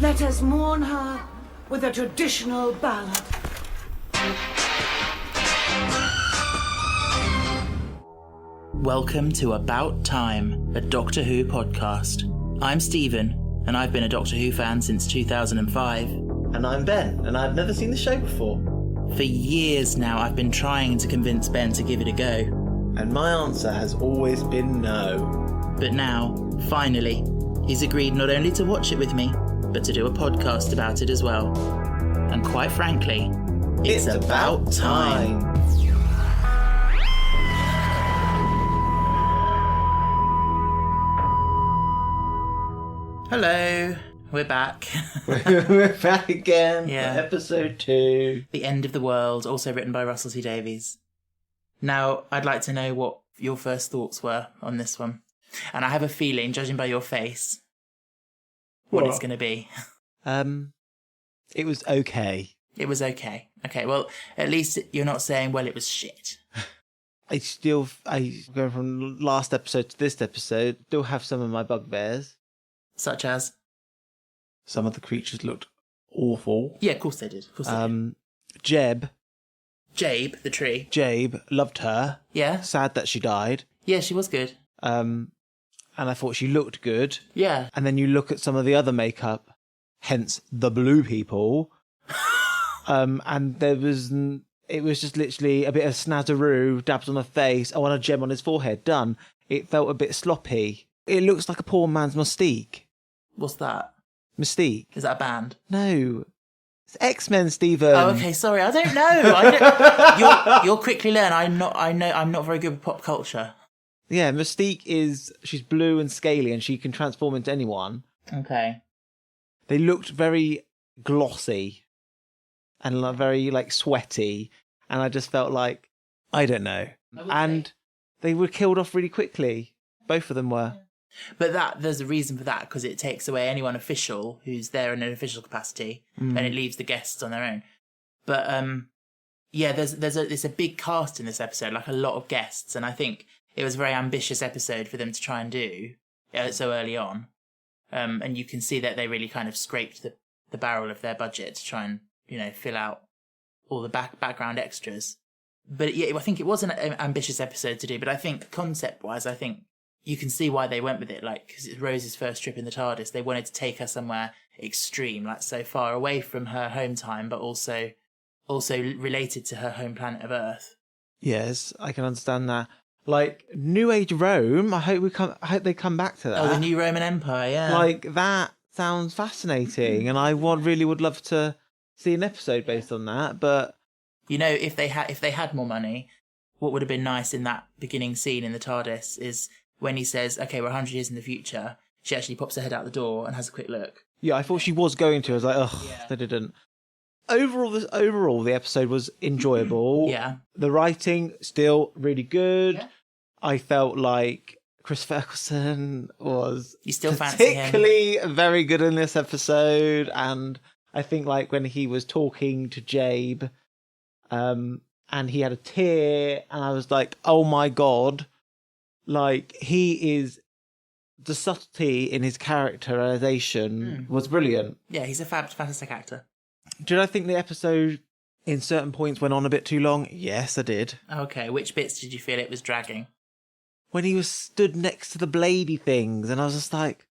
Let us mourn her with a traditional ballad. Welcome to About Time, a Doctor Who podcast. I'm Stephen, and I've been a Doctor Who fan since 2005. And I'm Ben, and I've never seen the show before. For years now, I've been trying to convince Ben to give it a go. And my answer has always been no. But now, finally, he's agreed not only to watch it with me, but to do a podcast about it as well. And quite frankly, it's about time. Hello, we're back. We're back again Yeah. for episode 2. The End of the World, also written by Russell T Davies. Now, I'd like to know what your first thoughts were on this one. And I have a feeling, judging by your face, what it's going to be. It was okay. It was okay. Okay, well, at least you're not saying, well, it was shit. I going from last episode to this episode, still have some of my bugbears. Such as? Some of the creatures looked awful. Yeah, of course they did. JABE, JABE, the tree. JABE, loved her. Yeah? Sad that she died. Yeah, she was good. And I thought she looked good. Yeah. And then you look at some of the other makeup, hence the blue people, and it was just literally a bit of snazzaroo, dabs on her face, and a gem on his forehead, done. It felt a bit sloppy. It looks like a poor man's Mystique. What's that? Mystique. Is that a band? No. It's X-Men, Stephen. Oh, okay, sorry, I don't know. You'll quickly learn. I'm not very good with pop culture. Yeah, Mystique she's blue and scaly and she can transform into anyone. Okay. They looked very glossy and very sweaty, and I just felt like, I don't know. And they were killed off really quickly. Both of them were. But there's a reason for that, because it takes away anyone official who's there in an official capacity, and it leaves the guests on their own. But yeah, there's a big cast in this episode, like a lot of guests, and I think it was a very ambitious episode for them to try and do so early on. And you can see that they really kind of scraped the barrel of their budget to try and fill out all the background extras. But yeah, I think it was an ambitious episode to do. But I think concept-wise, I think you can see why they went with it. Like, because it's Rose's first trip in the TARDIS, they wanted to take her somewhere extreme, like so far away from her home time, but also related to her home planet of Earth. Yes, I can understand that. Like New Age Rome, I hope they come back to that. Oh, the New Roman Empire, yeah. Like that sounds fascinating, and I really would love to see an episode based on that. But if they had more money, what would have been nice in that beginning scene in the TARDIS is when he says, "Okay, we're 100 years in the future." She actually pops her head out the door and has a quick look. Yeah, I thought she was going to. I was like, ugh, they didn't. Overall, the episode was enjoyable. Yeah. The writing still really good. Yeah. I felt like Chris Ferguson was You still fancy him? particularly very good in this episode, and I think like when he was talking to JABE, and he had a tear, and I was like, oh my god, like he is. The subtlety in his characterization was brilliant. Yeah, he's a fantastic actor. Did I think the episode in certain points went on a bit too long? Yes, I did. Okay, which bits did you feel it was dragging? When he was stood next to the bladey things, and I was just like,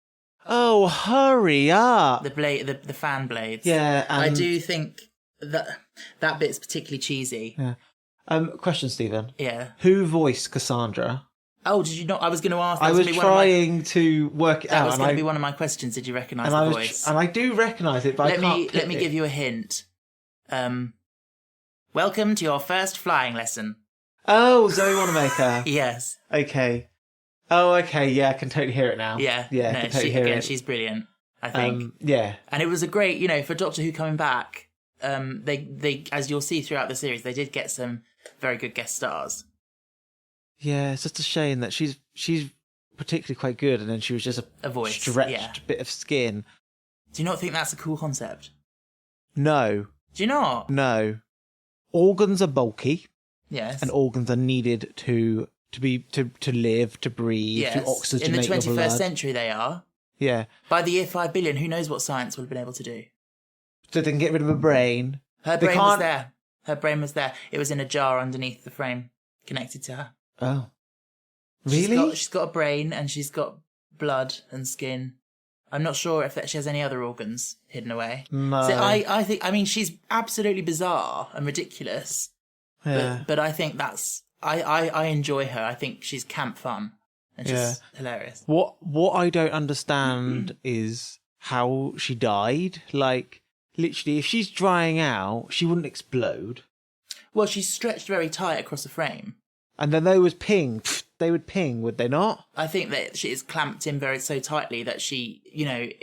oh, hurry up. The fan blades. Yeah. I do think that bit's particularly cheesy. Yeah. Question, Stephen. Yeah. Who voiced Cassandra? Oh, did you not? I was going to ask. I was trying to work it out. That was going to be one of my questions. Did you recognise the voice? And I do recognise it, but let me give you a hint. Welcome to your first flying lesson. Oh, Zoe Wanamaker. Yes. Okay. Oh, okay. Yeah, I can totally hear it now. Yeah. Yeah, I can totally hear it. She's brilliant, I think. Yeah. And it was a great, for Doctor Who coming back, they as you'll see throughout the series, they did get some very good guest stars. Yeah, it's just a shame that she's particularly quite good, and then she was just a voice, stretched bit of skin. Do you not think that's a cool concept? No. Do you not? No. Organs are bulky. Yes. And organs are needed to live, to breathe, to oxygenate in the 21st your blood. century they are. Yeah. By the year 5 billion, who knows what science would have been able to do? So they can get rid of a brain. Her They brain was can't- there. Her brain was there. It was in a jar underneath the frame, connected to her. Oh. Really? She's got a brain and she's got blood and skin. I'm not sure if she has any other organs hidden away. No. So I mean, she's absolutely bizarre and ridiculous. Yeah. But I think I enjoy her. I think she's camp fun and she's hilarious. What I don't understand is how she died. Like, literally, if she's drying out, she wouldn't explode. Well, she's stretched very tight across the frame. And then they would ping, would they not? I think that she is clamped in so tightly that she,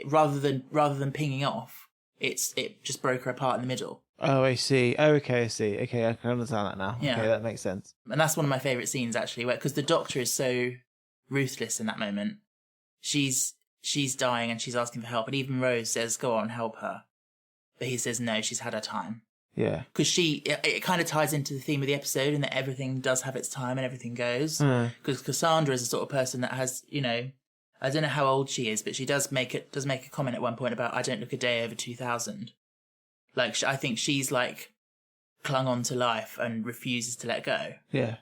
rather than pinging off, it just broke her apart in the middle. Oh, I see. Oh, okay, I see. Okay, I can understand that now. Yeah. Okay, that makes sense. And that's one of my favourite scenes, actually, because the Doctor is so ruthless in that moment. She's dying and she's asking for help, and even Rose says, "Go on, help her," but he says, "No, she's had her time." Yeah. Because it kind of ties into the theme of the episode, and that everything does have its time and everything goes. Because Cassandra is the sort of person that has, I don't know how old she is, but she does make a comment at one point about, "I don't look a day over 2000." Like, I think she's like clung on to life and refuses to let go. Yeah.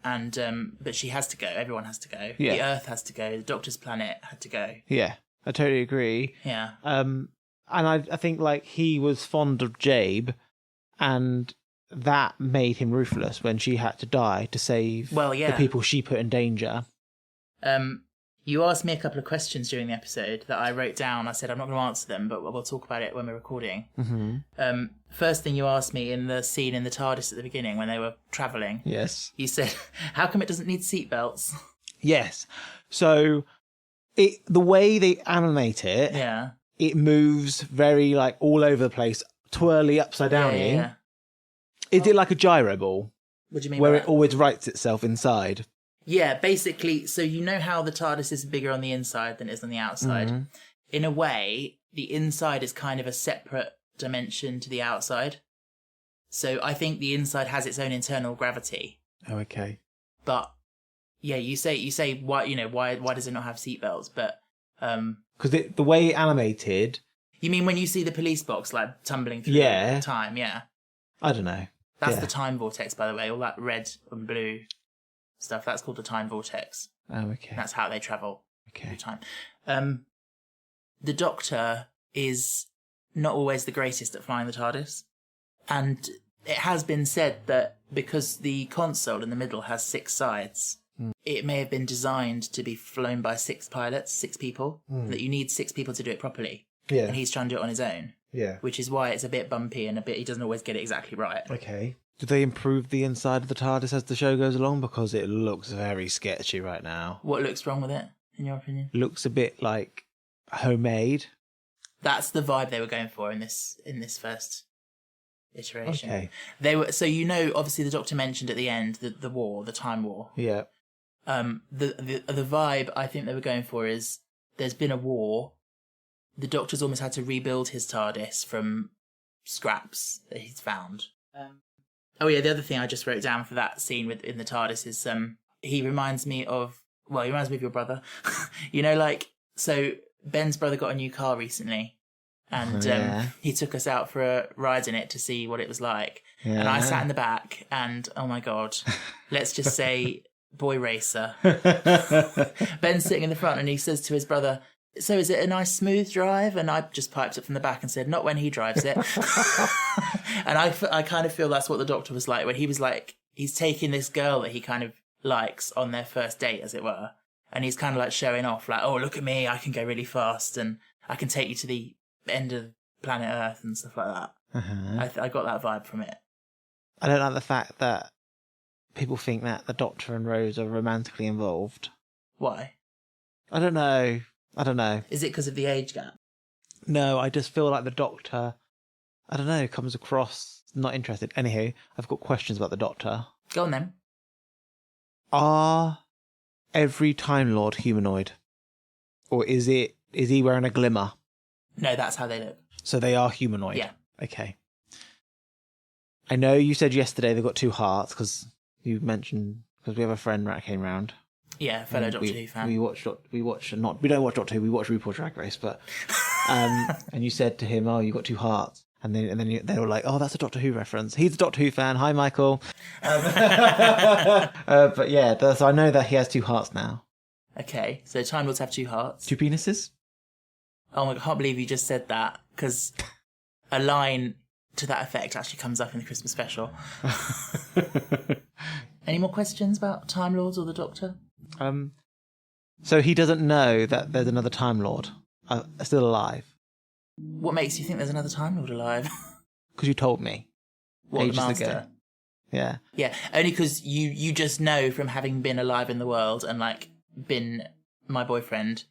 And but she has to go. Everyone has to go. Yeah. The Earth has to go. The Doctor's planet had to go. Yeah. I totally agree. Yeah. And I think like he was fond of JABE, and that made him ruthless when she had to die to save the people she put in danger. You asked me a couple of questions during the episode that I wrote down. I said I'm not going to answer them, but we'll talk about it when we're recording. Mm-hmm. First thing you asked me in the scene in the TARDIS at the beginning when they were travelling. Yes. You said, "How come it doesn't need seatbelts?" Yes. So the way they animate it, Yeah. it moves very like all over the place, twirly upside down. Yeah. Is it like a gyro ball? What do you mean Where by it that? always rights itself inside? Yeah, basically, so you know how the TARDIS is bigger on the inside than it is on the outside? Mm-hmm. In a way, the inside is kind of a separate dimension to the outside. So I think the inside has its own internal gravity. Oh, okay. But yeah, you say why does it not have seatbelts? But Because the way it animated, you mean when you see the police box like tumbling through time? Yeah, I don't know. that's the time vortex, by the way. All that red and blue stuff, that's called the time vortex. Oh, okay. That's how they travel through Okay. time. The Doctor is not always the greatest at flying the TARDIS, and it has been said that because the console in the middle has 6 sides, it may have been designed to be flown by 6 pilots, 6 people, that you need 6 people to do it properly. Yeah. And he's trying to do it on his own, Yeah. which is why it's a bit bumpy and he doesn't always get it exactly right. Okay. Do they improve the inside of the TARDIS as the show goes along? Because it looks very sketchy right now. What looks wrong with it, in your opinion? Looks a bit like homemade. That's the vibe they were going for in this first iteration. Okay. They were obviously the Doctor mentioned at the end the war, the time war. Yeah. The vibe I think they were going for is there's been a war. The Doctor's almost had to rebuild his TARDIS from scraps that he's found. Oh yeah, the other thing I just wrote down for that scene in the TARDIS is he reminds me of your brother. So Ben's brother got a new car recently, and he took us out for a ride in it to see what it was like. Yeah. And I sat in the back, and oh my god, let's just say boy racer. Ben's sitting in the front, and he says to his brother, "So is it a nice smooth drive?" And I just piped up from the back and said, "Not when he drives it." And I kind of feel that's what the Doctor was like when he was like, he's taking this girl that he kind of likes on their first date, as it were. And he's kind of like showing off, like, "Oh, look at me, I can go really fast and I can take you to the end of planet Earth and stuff like that." I got that vibe from it. I don't like the fact that people think that the Doctor and Rose are romantically involved. Why? I don't know. Is it because of the age gap? No, I just feel like the Doctor, I don't know, comes across not interested. Anyhow, I've got questions about the Doctor. Go on then. Are every Time Lord humanoid? Or is he wearing a glimmer? No, that's how they look. So they are humanoid? Yeah. Okay. I know you said yesterday they've got 2 hearts, because you mentioned, because we have a friend that came round. Yeah, fellow Doctor Who fan. We don't watch Doctor Who. We watch RuPaul's Drag Race, but and you said to him, "Oh, you got two hearts," and then they were like, "Oh, that's a Doctor Who reference." He's a Doctor Who fan. Hi, Michael. But yeah, so I know that he has two hearts now. Okay, so Time Lords have two hearts. Two penises. Oh my God, I can't believe you just said that, because a line to that effect actually comes up in the Christmas special. Any more questions about Time Lords or the Doctor? So he doesn't know that there's another Time Lord still alive. What makes you think there's another Time Lord alive? Because you told me. What, ages the Master? ago. Yeah. Yeah, only because you just know from having been alive in the world and like been my boyfriend,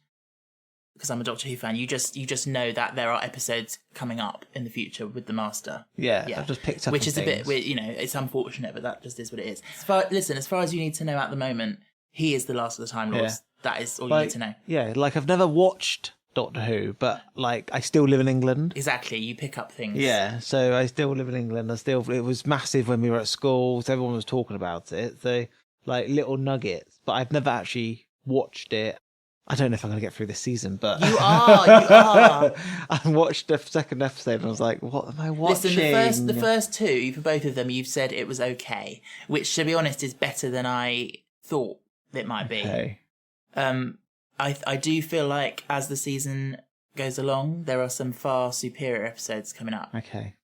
because I'm a Doctor Who fan, you just know that there are episodes coming up in the future with the Master. Yeah. I've just picked up which is things. a bit, it's unfortunate, but that just is what it is. As far as you need to know at the moment, he is the last of the Time Lords. Yeah. That is all you need to know. Yeah, like I've never watched Doctor Who, but like I still live in England. Exactly, you pick up things. Yeah, so I still live in England. It was massive when we were at school, so everyone was talking about it. So like little nuggets, but I've never actually watched it. I don't know if I'm going to get through this season, but You are. I watched the second episode and I was like, what am I watching? Listen, the first two, for both of them, you've said it was okay, which, to be honest, is better than I thought it might be. Okay. I do feel like as the season goes along, there are some far superior episodes coming up. Okay.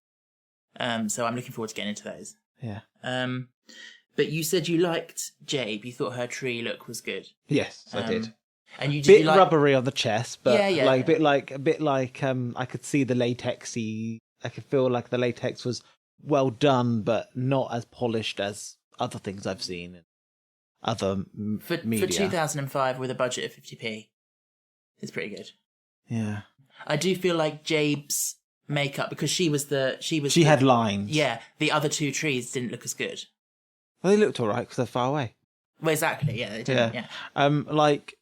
So I'm looking forward to getting into those. Yeah. But you said you liked Jabe. You thought her tree look was good. Yes, I did. And you Bit you like rubbery on the chest, but Yeah. like a bit like I could see the latexy. I could feel like the latex was well done, but not as polished as other things I've seen in other media. for 2005 with a budget of 50p. It's pretty good. Yeah. I do feel like Jabe's makeup, because she had lines. Yeah, the other two trees didn't look as good. Well, they looked all right because they're far away. Well, exactly. Yeah, they didn't. Yeah. Like,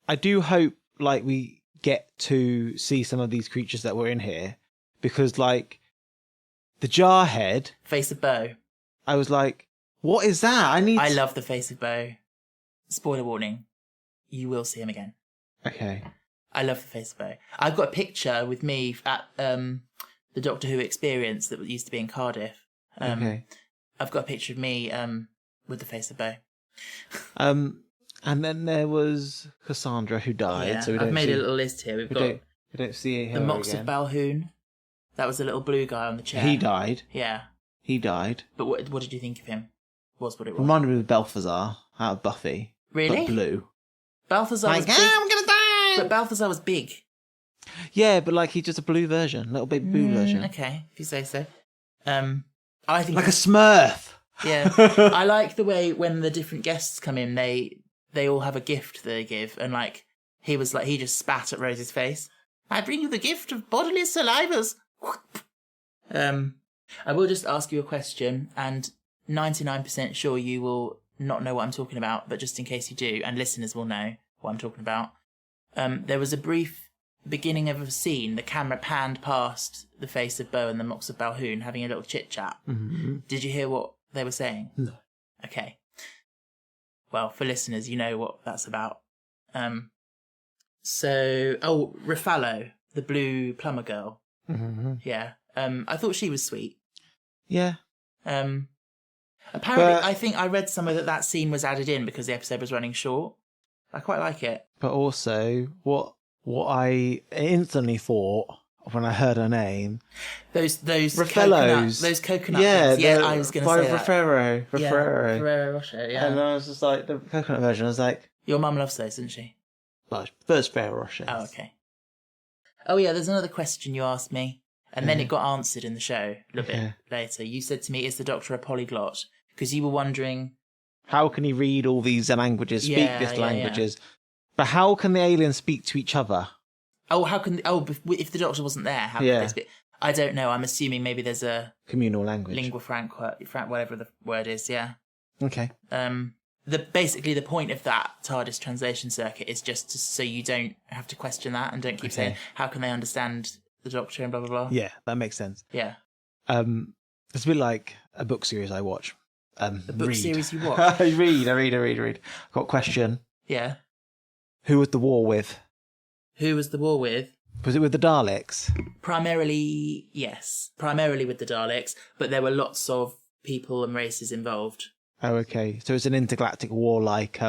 I do hope like we get to see some of these creatures that were in here, because like the Jarhead, Face of Bo. I was like, what is that? I love the Face of Bo. Spoiler warning: you will see him again. Okay. I love the Face of Bo. I've got a picture with me at the Doctor Who experience that used to be in Cardiff. Okay. I've got a picture of me with the Face of Bo. And then there was Cassandra who died. Yeah, So we don't I've made see, a little list here. We don't see her the Mox again. of Balhoun. That was the little blue guy on the chair. He died. Yeah. He died. But what did you think of him? Was what it was. Reminded me of Balthazar out of Buffy. Really? But blue. Balthazar was big. I'm gonna die. But Balthazar was big. Yeah, but like he's just a blue version, little baby blue version. Okay, if you say so. I think Like a Smurf. Yeah, I like the way when the different guests come in, they all have a gift they give, and like he just spat at Rose's face. I bring you the gift of bodily salivas. I will just ask you a question, and 99% sure you will not know what I'm talking about, but just in case you do, and listeners will know what I'm talking about. There was a brief beginning of a scene. The camera panned past the Face of Bo and the Mox of Balhoun having a little chit chat. Mm-hmm. Did you hear what they were saying? No. Okay. Well, for listeners, you know what that's about. Ruffalo, the blue plumber girl. Mm-hmm. Yeah. I thought she was sweet. Yeah. Apparently, But- I think I read somewhere that scene was added in because the episode was running short. I quite like it. But also, what I instantly thought when I heard her name, Those Raffaello's. coconut Yeah, things. Yeah, I was going to say that. Ferrero. Yeah, Ferrero Rocher, yeah. And I was just like, the coconut version, I was like, Your mum loves those, doesn't she? well, first Ferrero Rocher. Oh, okay. Oh, yeah, there's another question you asked me, and then it got answered in the show a little bit later. You said to me, is the Doctor a polyglot? Because you were wondering... How can he read all these languages, speak Yeah, these languages? But how can the aliens speak to each other? Oh, if the Doctor wasn't there, how could they speak? I don't know. I'm assuming maybe there's a Communal language. lingua franca, whatever the word is, yeah. Okay. Basically the point of that TARDIS translation circuit is just so you don't have to question that and don't keep saying, how can they understand the Doctor and blah, blah, blah. Yeah, that makes sense. Yeah. It's a bit like a book series I watch. The book series you watch? I read. Got a question. Yeah. Who was the war with? Who was the war with? Was it with the Daleks? Primarily, yes. Primarily with the Daleks, but there were lots of people and races involved. Oh, okay. So it's an intergalactic war like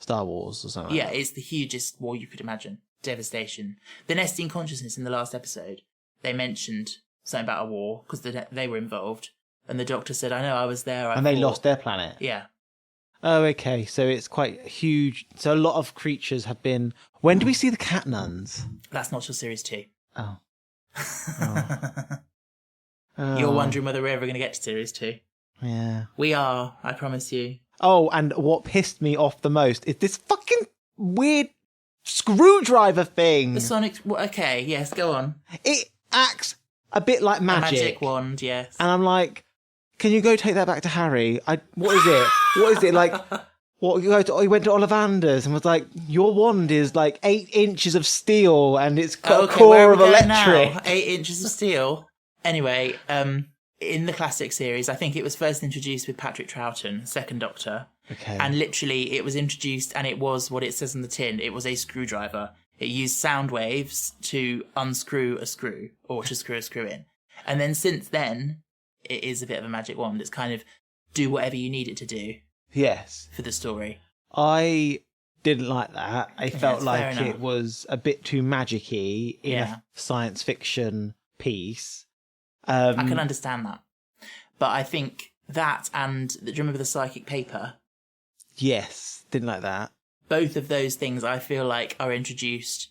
Star Wars or something. Yeah, it's the hugest war you could imagine. Devastation. The Nesting Consciousness in the last episode, they mentioned something about a war because they were involved. And the Doctor said, I know, I was there. And they lost their planet? Yeah. Oh, okay. So it's quite huge. So a lot of creatures have been... When do we see the cat nuns? That's not till series 2. Oh. You're wondering whether we're ever going to get to series 2. Yeah. We are, I promise you. Oh, and what pissed me off the most is this fucking weird screwdriver thing. The Sonic... Okay, yes, go on. It acts a bit like magic. A magic wand, yes. And I'm like, can you go take that back to Harry? What is it? What is it like? What he went to Ollivander's and was like, your wand is like 8 inches of steel and it's got a core of electric. Now? 8 inches of steel. Anyway, in the classic series, I think it was first introduced with Patrick Troughton, Second Doctor. Okay. And literally, it was introduced, and it was what it says on the tin. It was a screwdriver. It used sound waves to unscrew a screw or to screw a screw in. And then since then, it is a bit of a magic wand. It's kind of do whatever you need it to do. Yes. For the story. I didn't like that. I felt like enough. it was a bit too magic-y in Yeah. a science fiction piece. I can understand that. But I think that and, do you remember the psychic paper? Yes, didn't like that. Both of those things I feel like are introduced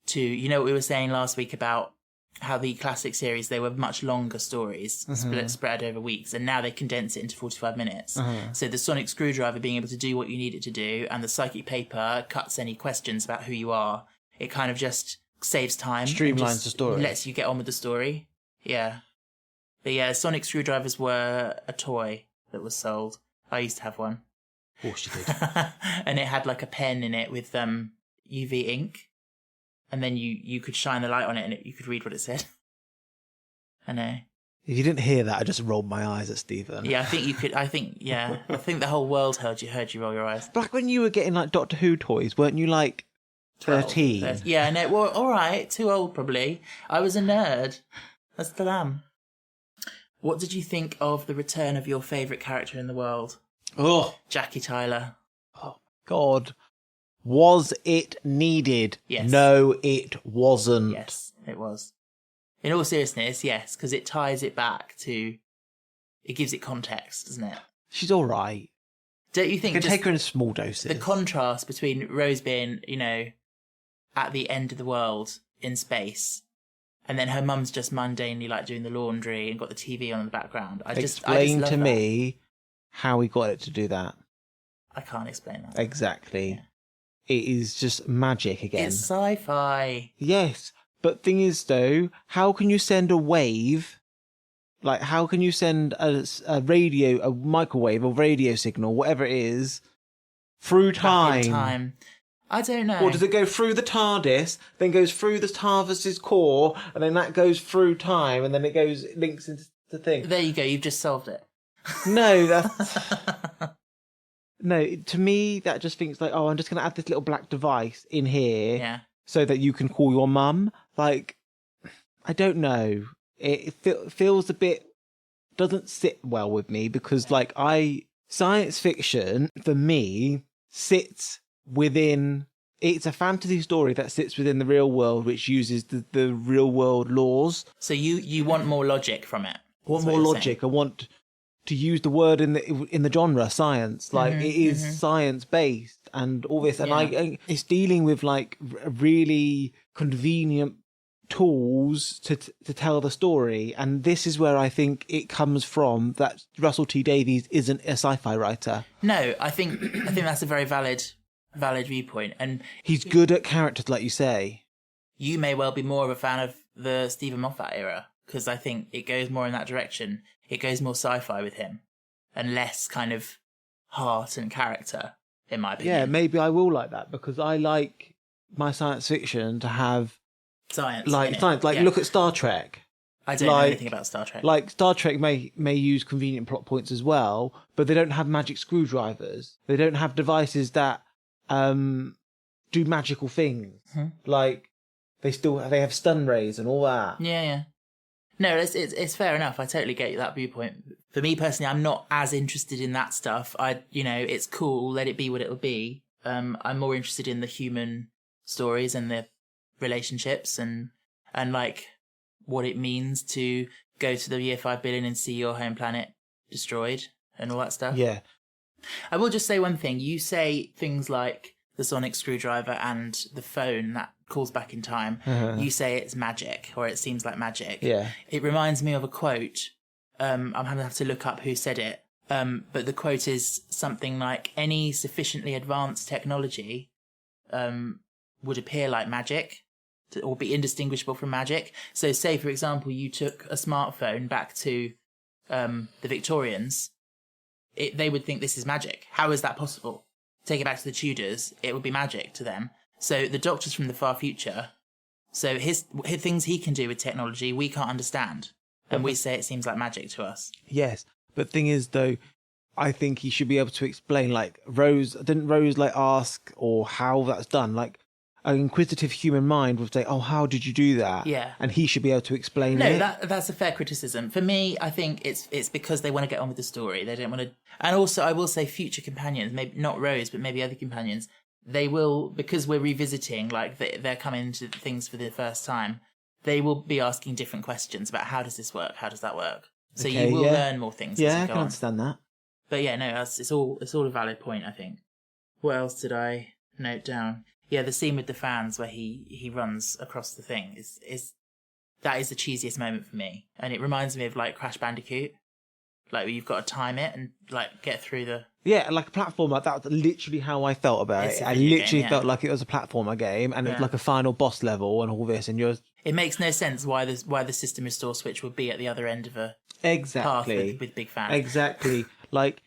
to, you know what we were saying last week about how the classic series, they were much longer stories, spread over weeks, and now they condense it into 45 minutes. So the sonic screwdriver being able to do what you need it to do, and the psychic paper cuts any questions about who you are. It kind of just saves time. Streamlines the story. Lets you get on with the story. Yeah. But yeah, sonic screwdrivers were a toy that was sold. I used to have one. Of course you did. And it had like a pen in it with UV ink. And then you could shine the light on it and you could read what it said. I know. If you didn't hear that, I just rolled my eyes at Stephen. Yeah, I think you could. I think the whole world heard you roll your eyes. Back when you were getting like Doctor Who toys, weren't you like 13? 12, yeah, no, well, all right, too old probably. I was a nerd. I still am. What did you think of the return of your favourite character in the world? Oh, Jackie Tyler. Oh, God. Was it needed? Yes. No, it wasn't. Yes, it was. In all seriousness, yes, because it ties it back to... It gives it context, doesn't it? She's all right. Don't you think... You can take her in small doses. The contrast between Rose being, at the end of the world in space, and then her mum's just mundanely like doing the laundry and got the TV on in the background. Explain love to that. me how he got it to do that. I can't explain that. Exactly. Yeah. It is just magic again. It's sci-fi. Yes, but thing is though, how can you send a wave? Like, how can you send a radio, a microwave or radio signal, whatever it is, through time? Back in time. I don't know. Or does it go through the TARDIS, then goes through the TARDIS's core, and then that goes through time, and then it links into the thing? There you go. You've just solved it. No, that's... No, to me, that just thinks like, oh, I'm just going to add this little black device in here so that you can call your mum. Like, I don't know. It feels a bit... doesn't sit well with me because, like, science fiction, for me, sits within... It's a fantasy story that sits within the real world, which uses the real world laws. So you want more logic from it? I want more logic. I want to use the word in the genre science. Like it is science based and all this, and it's dealing with like really convenient tools to tell the story. And this is where I think it comes from that Russell T Davies isn't a sci-fi writer. No, I think that's a very valid viewpoint, and he's good at characters, like you say. You may well be more of a fan of the Stephen Moffat era because I think it goes more in that direction. It goes more sci-fi with him and less kind of heart and character, in my opinion. Yeah, maybe I will like that because I like my science fiction to have science. Look at Star trek. I don't know anything about Star Trek. Like Star Trek may use convenient plot points as well, but they don't have magic screwdrivers. They don't have devices that do magical things. Like they have stun rays and all that. Yeah. No, it's fair enough. I totally get that viewpoint. For me personally, I'm not as interested in that stuff. It's cool. Let it be what it'll be. I'm more interested in the human stories and the relationships and like what it means to go to the year 5 billion and see your home planet destroyed and all that stuff. Yeah. I will just say one thing. You say things like the sonic screwdriver and the phone that calls back in time. You say it's magic, or it seems like magic. Yeah. It reminds me of a quote. I'm going to have to look up who said it. But the quote is something like, any sufficiently advanced technology would appear like magic or be indistinguishable from magic. So say, for example, you took a smartphone back to the Victorians, they would think this is magic. How is that possible? Take it back to the Tudors, it would be magic to them. So the Doctor's from the far future. So his things he can do with technology, we can't understand. And we say it seems like magic to us. Yes. But thing is, though, I think he should be able to explain, like, didn't Rose, like, ask or how that's done? Like, an inquisitive human mind would say, oh, how did you do that? Yeah. And he should be able to explain No, it. that's a fair criticism. For me, I think it's because they want to get on with the story. They don't want to... And also, I will say future companions, maybe not Rose, but maybe other companions, they will, because we're revisiting, like, they're coming to things for the first time, they will be asking different questions about how does this work? How does that work? So you will learn more things as Yeah, you I go can on. understand that. But yeah, no, it's all a valid point, I think. What else did I note down? Yeah, the scene with the fans where he runs across the thing is the cheesiest moment for me. And it reminds me of, like, Crash Bandicoot. Like, where you've got to time it and, like, get through the... Yeah, like a platformer, that's literally how I felt about It's it. a I video literally game, felt like it was a platformer game, and it's Yeah. like a final boss level and all this, and you're... It makes no sense why the system restore switch would be at the other end of a Exactly. path with big fans. Exactly. Like,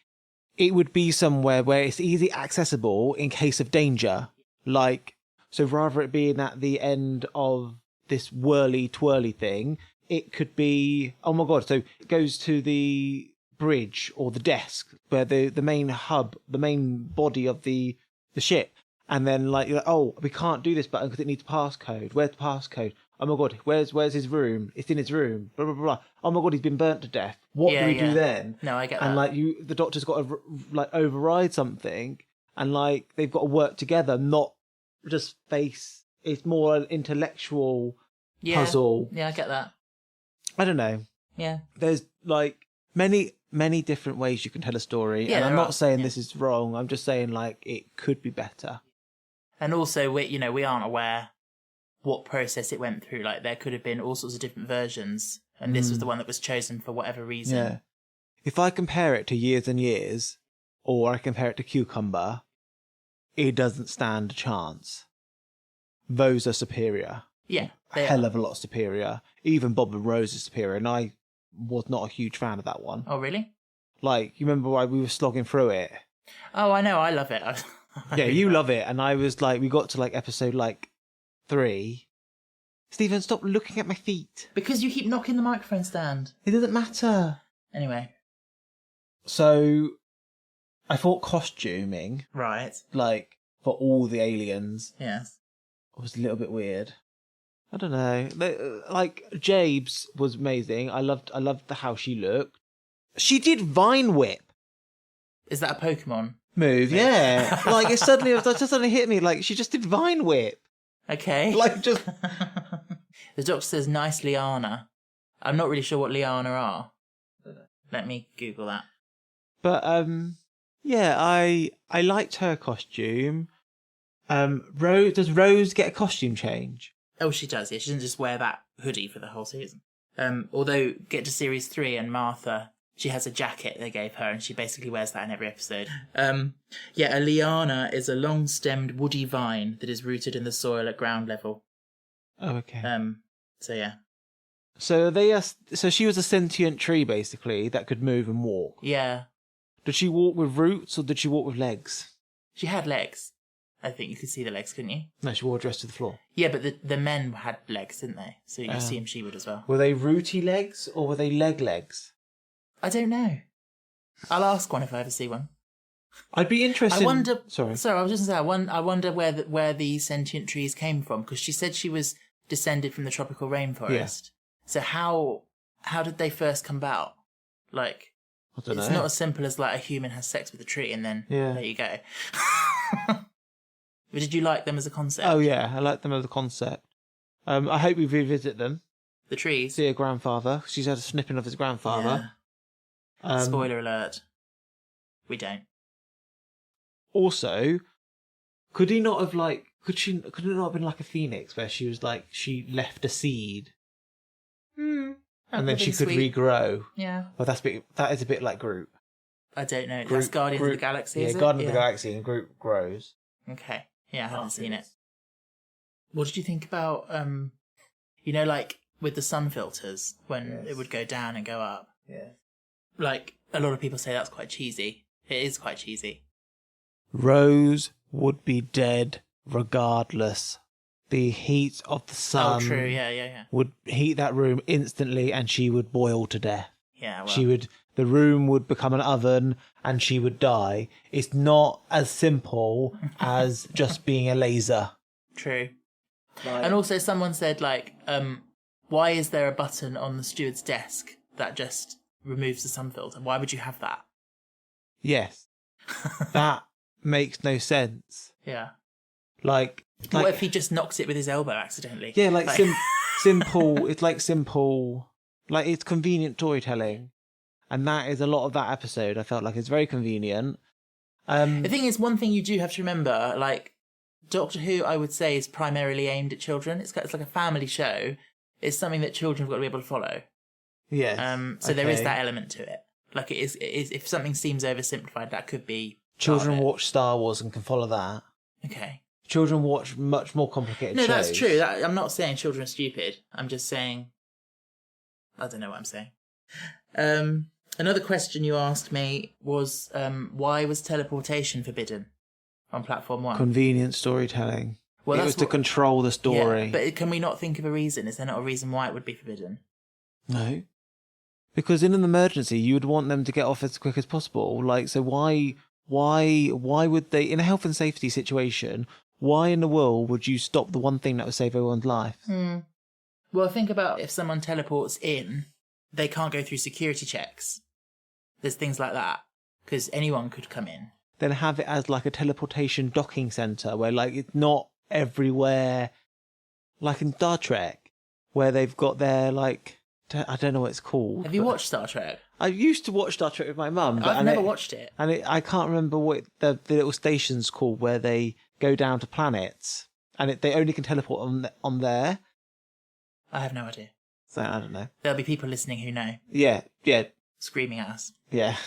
it would be somewhere where it's easy accessible in case of danger. Like, so rather it being at the end of this whirly-twirly thing, it could be, oh my God, so it goes to the bridge or the desk where the main hub, the main body of the ship. And then, like, you're like, oh, we can't do this button because it needs passcode. Where's the passcode? Oh my God, where's his room? It's in his room. Blah, blah, blah. Oh my God, he's been burnt to death. What do we do then? No, I get that. And, like, the Doctor's got to, like, override something. And, like, they've got to work together, not just face... It's more an intellectual puzzle. Yeah, I get that. I don't know. Yeah. There's, like, many different ways you can tell a story. Yeah, and I'm there not are. saying Yeah. this is wrong. I'm just saying, like, it could be better. And also, we aren't aware what process it went through. Like, there could have been all sorts of different versions, and this was the one that was chosen for whatever reason. Yeah. If I compare it to Years and Years, or I compare it to Cucumber, it doesn't stand a chance. Those are superior. Yeah. A They hell are. of a lot superior. Even Bob and Rose is superior, and I was not a huge fan of that one. Oh, really? Like, you remember why we were slogging through it? Oh, I know. I love it. Yeah, you love it, and I was like, we got to, like, episode, like, 3. Stephen, stop looking at my feet. Because you keep knocking the microphone stand. It doesn't matter. Anyway. So, I thought costuming, Right. like, for all the aliens Yes. was a little bit weird. I don't know. Like, Jabe's was amazing. I loved how she looked. She did Vine Whip Is that a Pokemon? move, yeah. Like, it just suddenly hit me, like, she just did Vine Whip. Okay. Like, just... The Doctor says, nice Liana. I'm not really sure what Liana are. Let me Google that. But, yeah, I liked her costume. Does Rose get a costume change? Oh, she does, yeah. She doesn't just wear that hoodie for the whole season. Although, get to series 3 and Martha, she has a jacket they gave her, and she basically wears that in every episode. Yeah, a liana is a long-stemmed woody vine that is rooted in the soil at ground level. Oh, okay. So yeah. So she was a sentient tree, basically, that could move and walk. Yeah. Did she walk with roots, or did she walk with legs? She had legs. I think you could see the legs, couldn't you? No, she wore a dress to the floor. Yeah, but the men had legs, didn't they? So you assume she would as well. Were they rooty legs, or were they legs? I don't know. I'll ask one if I ever see one. I'd be interested. I wonder. Sorry. I was just going to say. I wonder where the sentient trees came from, because she said she was descended from the tropical rainforest. Yeah. So how did they first come about? Like, I don't know. It's not as simple as like a human has sex with a tree and then there you go. But did you like them as a concept? Oh yeah, I like them as a concept. I hope we revisit them. The trees. See her grandfather. She's had a snipping of his grandfather. Yeah. Spoiler alert. We don't. Also, could he not have like? Could it not have been like a phoenix where she was like she left a seed, and then she could regrow? Yeah. Well, that is a bit like Groot. I don't know. That's Guardians of the Galaxy. Yeah, Guardians of the Galaxy, and Groot grows. Okay. Yeah, I haven't seen it. What did you think about like with the sun filters when it would go down and go up? Yeah. Like a lot of people say that's quite cheesy. It is quite cheesy. Rose would be dead regardless. The heat of the sun would heat that room instantly and she would boil to death. Yeah, well. The room would become an oven and she would die. It's not as simple as just being a laser. True. And also someone said, like, why is there a button on the steward's desk that just removes the sun filter? Why would you have that? Yes. That makes no sense. Yeah. Like what if he just knocks it with his elbow accidentally? Yeah, like simple. It's like simple. Like it's convenient storytelling, and that is a lot of that episode. I felt like it's very convenient. The thing is, one thing you do have to remember, like Doctor Who, I would say is primarily aimed at children. It's like a family show. It's something that children have got to be able to follow. Yes. So there is that element to it. Like it is. If something seems oversimplified, that could be. Children watch Star Wars and can follow that. Okay. Children watch much more complicated shows. No, that's true. I'm not saying children are stupid. I'm just saying... I don't know what I'm saying. Another question you asked me was, why was teleportation forbidden on Platform 1? Convenient storytelling. Well, it was to control the story. Yeah, but can we not think of a reason? Is there not a reason why it would be forbidden? No. Because in an emergency, you would want them to get off as quick as possible. Like, so why would they, in a health and safety situation, why in the world would you stop the one thing that would save everyone's life? Well, think about if someone teleports in, they can't go through security checks. There's things like that, because anyone could come in. Then have it as like a teleportation docking centre where like it's not everywhere, like in Star Trek, where they've got their like, I don't know what it's called. Have you watched Star Trek? I used to watch Star Trek with my mum. I've never watched it. And I can't remember what the little station's called where they go down to planets and they only can teleport on there. I have no idea. So I don't know. There'll be people listening who know. Yeah. Screaming at us. Yeah.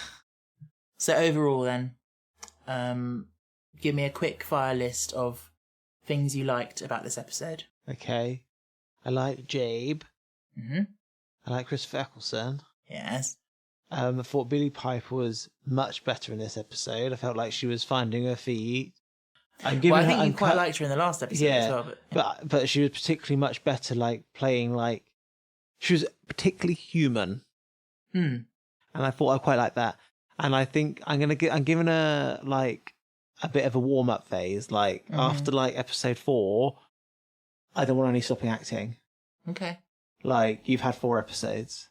So overall then, give me a quick fire list of things you liked about this episode. Okay. I like JABE. Mm-hmm. I like Christopher Eccleston. Yes. I thought Billie Piper was much better in this episode. I felt like she was finding her feet. I think you quite liked her in the last episode as well. But she was particularly much better, like playing like she was particularly human. And I thought I quite liked that. And I think I'm giving her like a bit of a warm up phase. Like after like episode 4, I don't want any stopping acting. Okay. Like you've had 4 episodes.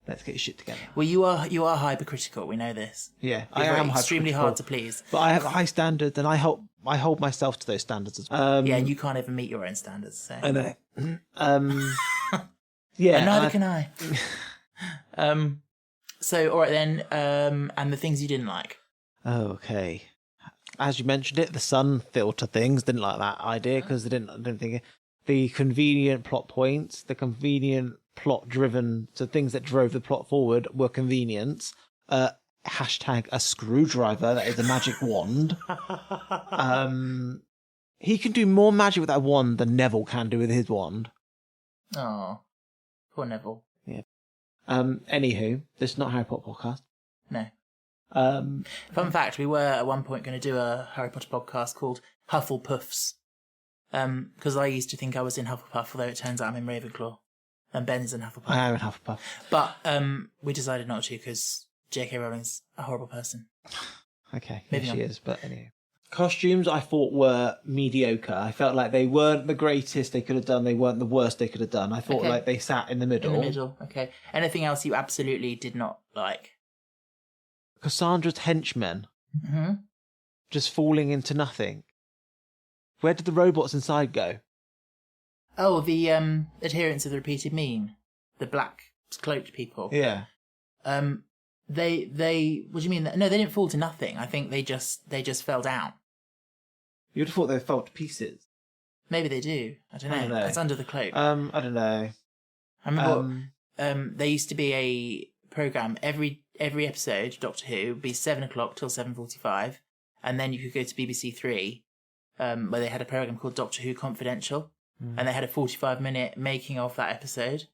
Let's get your shit together. Well, you are hypercritical. We know this. Yeah, I am extremely hard to please. But I have high standards, and I hold myself to those standards as well. Yeah, and you can't even meet your own standards. So. I know. Yeah, and neither can I. So, all right then. And the things you didn't like. Okay. As you mentioned it, the sun filter things, didn't like that idea because I didn't think it. The convenient plot points, the convenient plot-driven, so things that drove the plot forward were convenience. Hashtag a screwdriver that is a magic wand. He can do more magic with that wand than Neville can do with his wand. Oh, poor Neville. Yeah. Anywho, this is not Harry Potter podcast. No. Fun fact, we were at one point going to do a Harry Potter podcast called Hufflepuffs. Because I used to think I was in Hufflepuff, although it turns out I'm in Ravenclaw. And Ben's in Hufflepuff. I am in Hufflepuff. But we decided not to because J.K. Rowling's a horrible person. Okay, Maybe she not. is, but anyway. Costumes I thought were mediocre. I felt like they weren't the greatest they could have done. They weren't the worst they could have done. I thought Okay. like they sat in the middle. In the middle, okay. Anything else you absolutely did not like? Cassandra's henchmen Mm-hmm. just falling into nothing. Where did the robots inside go? Oh, the adherents of the repeated mean, the black cloaked people. Yeah. They. What do you mean? No, they didn't fall to nothing. I think they just fell down. You'd have thought they fell to pieces. Maybe they do. I don't know. It's under the cloak. I don't know. I remember there used to be a program every episode, Doctor Who, would be 7:00 till 7:45, and then you could go to BBC Three, where they had a program called Doctor Who Confidential, and they had a 45-minute making of that episode,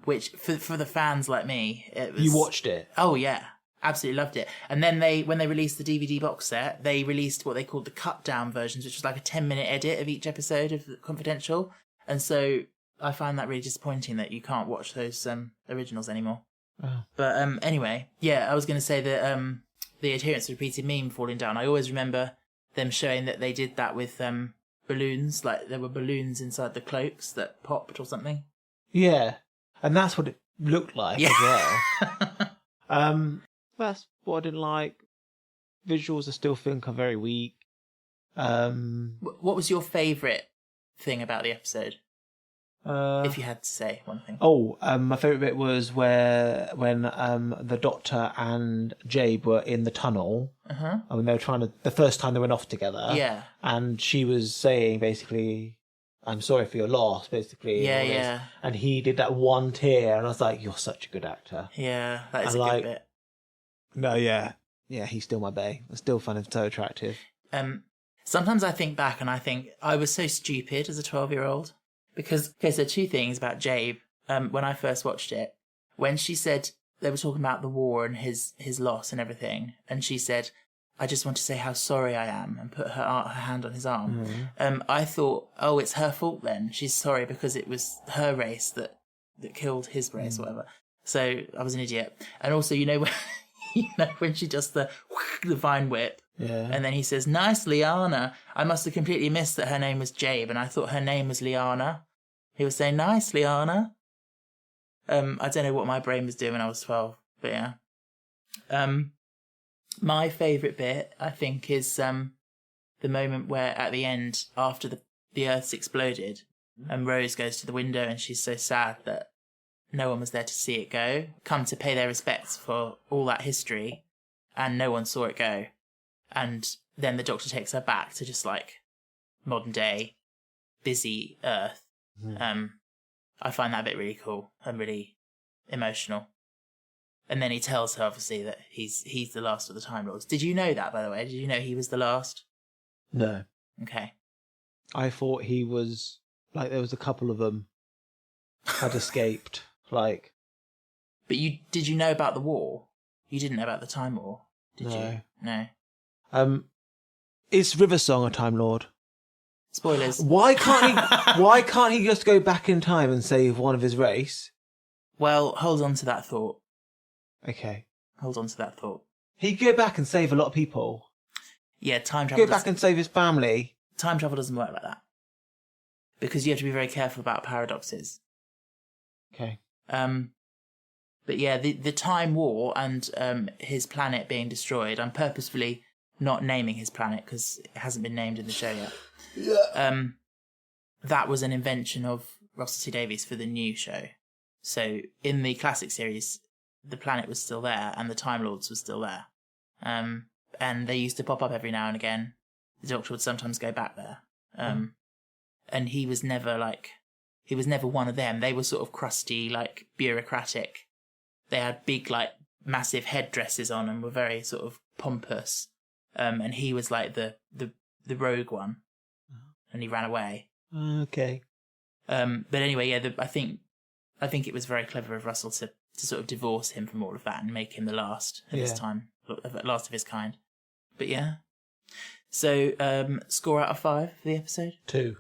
which for the fans like me, it was. You watched it? Oh yeah, absolutely loved it. And then when they released the DVD box set, they released what they called the cut down versions, which was like a 10-minute edit of each episode of Confidential, and so I find that really disappointing that you can't watch those originals anymore. Oh. But anyway, yeah, I was going to say that the adherents of repeated meme falling down. I always remember them showing that they did that with balloons, like there were balloons inside the cloaks that popped or something. Yeah, and that's what it looked like as well. That's what I didn't like. Visuals I still think are very weak. What was your favourite thing about the episode? If you had to say one thing. My favourite bit was when the Doctor and JABE were in the tunnel. Uh-huh. When they were the first time they went off together. Yeah. And she was saying basically, I'm sorry for your loss, basically. Yeah, and all this. yeah. And he did that one tear, and I was like, you're such a good actor. Yeah, that is And a like, good bit. No, yeah. Yeah, he's still my bae. I still find him so attractive. Sometimes I think back and I think I was so stupid as a 12-year-old. Because, okay, so two things about JABE. When I first watched it, when she said they were talking about the war and his loss and everything, and she said, I just want to say how sorry I am, and put her hand on his arm. Mm-hmm. I thought, oh, it's her fault then. She's sorry because it was her race that killed his race or whatever. So I was an idiot. And also, when she does the vine whip, yeah. And then he says, nice, Liana. I must have completely missed that her name was JABE, and I thought her name was Liana. He was saying, nice, Liana. I don't know what my brain was doing when I was 12, but yeah. My favourite bit, I think, is the moment where at the end, after the Earth's exploded, and Rose goes to the window and she's so sad that no one was there to see it go, come to pay their respects for all that history, and no one saw it go. And then the Doctor takes her back to just like modern day, busy Earth. I find that bit really cool and really emotional. And then he tells her obviously that he's the last of the Time Lords. Did you know that, by the way? Did you know he was the last? No. Okay. I thought he was like there was a couple of them had escaped. Like. But did you know about the war? You didn't know about the Time War, did No. you? No. Is Riversong a Time Lord? Spoilers. Why can't he just go back in time and save one of his race? Well, hold on to that thought. Okay. Hold on to that thought. He'd go back and save a lot of people. Yeah, time travel. Go back and save his family. Time travel doesn't work like that. Because you have to be very careful about paradoxes. Okay. But yeah, the Time War and his planet being destroyed, I'm purposefully not naming his planet because it hasn't been named in the show yet. Yeah. That was an invention of Russell T Davies for the new show. So in the classic series, the planet was still there and the Time Lords were still there. And they used to pop up every now and again. The Doctor would sometimes go back there. And he was never one of them. They were sort of crusty, like bureaucratic. They had big, like, massive headdresses on and were very sort of pompous. And he was like the rogue one. And he ran away. Okay. But anyway, yeah, I think it was very clever of Russell to sort of divorce him from all of that and make him the last of his time, last of his kind. But yeah. So, score out of 5 for the episode? 2.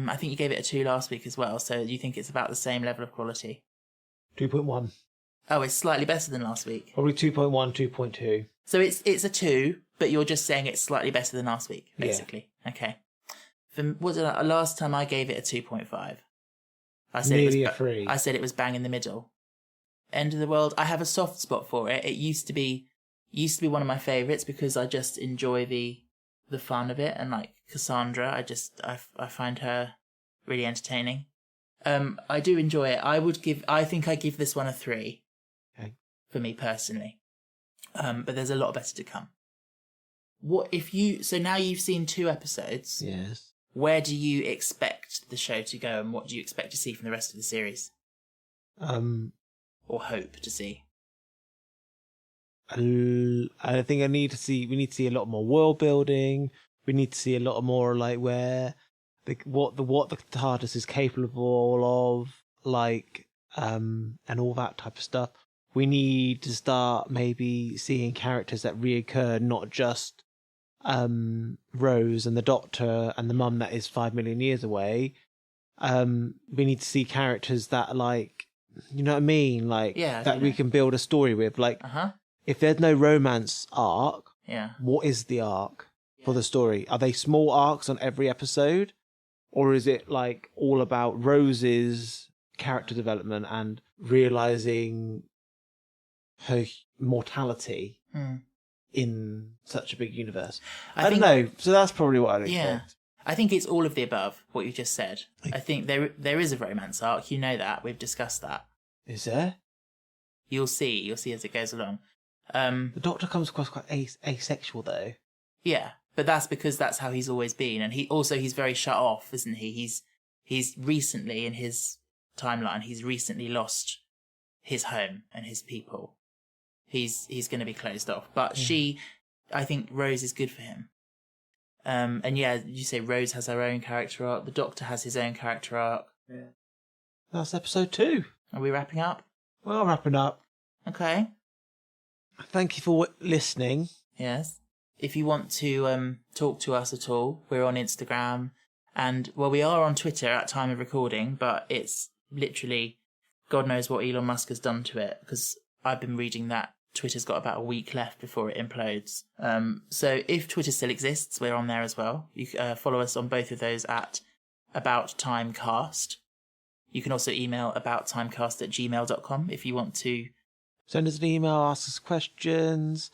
I think you gave it a 2 last week as well, so you think it's about the same level of quality? 2.1. Oh, it's slightly better than last week. Probably 2.1, 2.2. So it's a 2, but you're just saying it's slightly better than last week, basically. Yeah. Okay. Last time I gave it a 2.5. I said nearly a 3. I said it was bang in the middle. End of the World. I have a soft spot for it. It used to be one of my favourites because I just enjoy the fun of it, and like Cassandra, I find her really entertaining. I do enjoy it. I think I give this one a 3. Okay. For me personally. But there's a lot better to come. So now you've seen 2 episodes. Yes. Where do you expect the show to go, and what do you expect to see from the rest of the series? Or hope to see? I think we need to see a lot more world building. We need to see a lot more like where what the TARDIS is capable of, like, and all that type of stuff. We need to start maybe seeing characters that reoccur, not just Rose and the Doctor and the mum that is 5 million years away. We need to see characters that, like, you know what I mean, like, that we can build a story with. Like, if there's no romance arc, what is the arc for the story? Are they small arcs on every episode, or is it like all about Rose's character development and realizing her mortality in such a big universe? I don't know. So that's probably what I'd expect. Yeah. I think it's all of the above, what you just said. I think there is a romance arc. You know that. We've discussed that. Is there? You'll see as it goes along. The Doctor comes across quite asexual, though. Yeah, but that's because that's how he's always been. And he's very shut off, isn't he? He's recently, in his timeline, he's recently lost his home and his people. He's going to be closed off. But I think Rose is good for him. And you say Rose has her own character arc. The Doctor has his own character arc. Yeah. That's episode 2. Are we wrapping up? Well, wrapping up. Okay. Thank you for listening. Yes. If you want to talk to us at all, we're on Instagram. And, well, we are on Twitter at time of recording, but it's literally God knows what Elon Musk has done to it, because I've been reading that Twitter's got about a week left before it implodes. So if Twitter still exists, we're on there as well. You follow us on both of those at AboutTimecast. You can also email abouttimecast@gmail.com if you want to. Send us an email, ask us questions.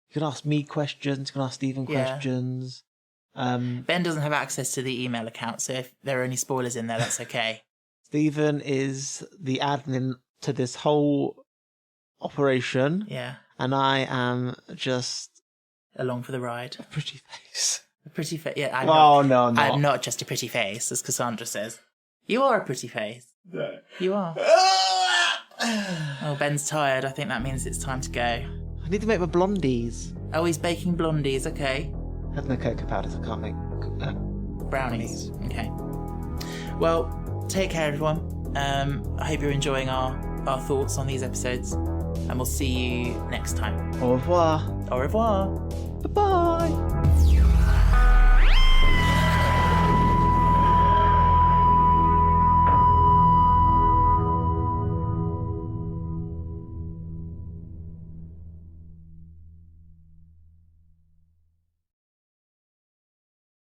You can ask me questions, you can ask Stephen questions. Ben doesn't have access to the email account, so if there are any spoilers in there, that's okay. Stephen is the admin to this whole operation. Yeah. And I am just along for the ride. A pretty face. A pretty face. Yeah. No. I'm not just a pretty face, as Cassandra says. You are a pretty face. No. You are. Oh, Ben's tired. I think that means it's time to go. I need to make my blondies. Oh, he's baking blondies. Okay. I have no cocoa powders. I can't make brownies. Okay. Well, take care, everyone. I hope you're enjoying our thoughts on these episodes. And we'll see you next time. Au revoir. Au revoir. Bye-bye.